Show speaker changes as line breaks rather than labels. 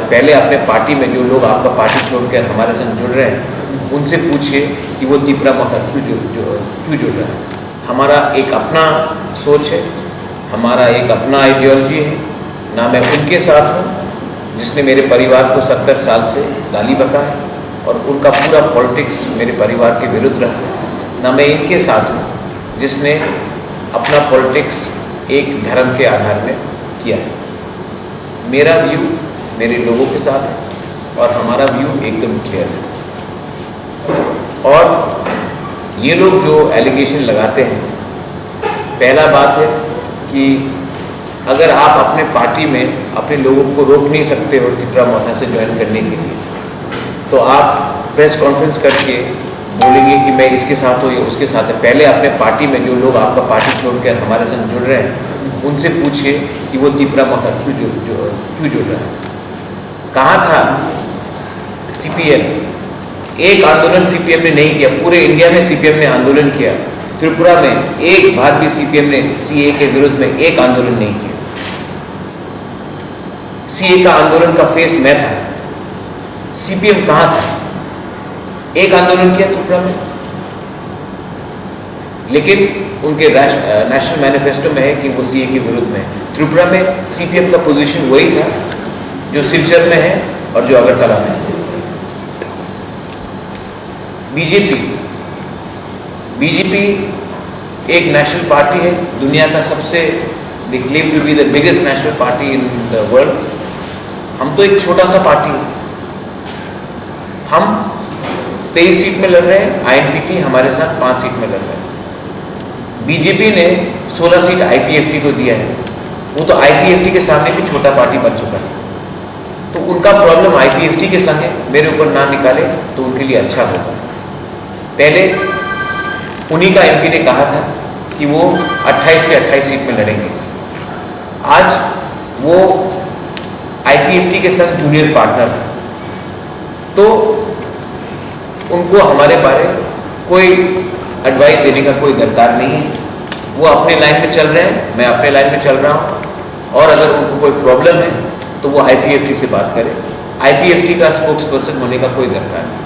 है, पहले अपने पार्टी में जो लोग आपका पार्टी छोड़कर हमारे संग जुड़ रहे हैं उनसे पूछिए कि वो तीपरा मोहता क्यों जुड़ रहा है। हमारा एक अपना सोच है, हमारा एक अपना आइडियोलॉजी है। ना मैं उनके साथ हूँ जिसने मेरे परिवार को 70 साल से गाली बका है और उनका पूरा पॉलिटिक्स मेरे परिवार के विरुद्ध रहा है, ना मैं इनके साथ हूँ जिसने अपना पॉलिटिक्स एक धर्म के आधार में किया है। मेरा व्यू मेरे लोगों के साथ है और हमारा व्यू एकदम क्लियर है। और ये लोग जो एलिगेशन लगाते हैं, पहला बात है कि अगर आप अपने पार्टी में अपने लोगों को रोक नहीं सकते हो तीपरा मोहता से ज्वाइन करने के लिए, तो आप प्रेस कॉन्फ्रेंस करके बोलेंगे कि मैं इसके साथ हूँ या उसके साथ है। पहले अपने पार्टी में जो लोग आपका पार्टी छोड़कर हमारे संग जुड़ रहे हैं उनसे पूछिए कि वो तीपरा मोहता क्यों जुड़ रहा है। कहाँ था सीपीएम? एक आंदोलन सीपीएम ने नहीं किया, पूरे इंडिया में सीपीएम ने आंदोलन किया। त्रिपुरा में एक बार भी सीपीएम ने सीए के विरुद्ध में एक आंदोलन नहीं किया। सीए का आंदोलन का फेस मैं था, सीपीएम कहाँ था? एक आंदोलन किया त्रिपुरा में, लेकिन उनके नेशनल मैनिफेस्टो में है कि वो सीए के विरुद्ध में है। त्रिपुरा में सीपीएम का पोजीशन वही था जो सिलचर में है और जो अगरतला में है। बीजेपी एक नेशनल पार्टी है, दुनिया का सबसे, they claim to be the biggest national party in the world. हम तो एक छोटा सा पार्टी है। हम 23 सीट में लड़ रहे हैं, आईएनपीटी हमारे साथ 5 सीट में लड़ रहे हैं। बीजेपी ने 16 सीट आईपीएफटी को दिया है, वो तो आईपीएफटी के सामने भी छोटा पार्टी बन चुका है। तो उनका प्रॉब्लम आईपीएफटी के संग है, मेरे ऊपर ना निकाले तो उनके लिए अच्छा होगा। पहले उन्हीं का एमपी ने कहा था कि वो 28 के 28 सीट में लड़ेंगे। आज वो आईपीएफटी के संग जूनियर पार्टनर है, तो उनको हमारे बारे कोई एडवाइस देने का कोई दरकार नहीं है। वो अपने लाइन में चल रहे हैं, मैं अपने लाइन में चल रहा हूँ। और अगर उनको कोई प्रॉब्लम है तो वो आईपीएफटी से बात करें। आईपीएफटी का स्पोक्स पर्सन होने का कोई दरकार नहीं।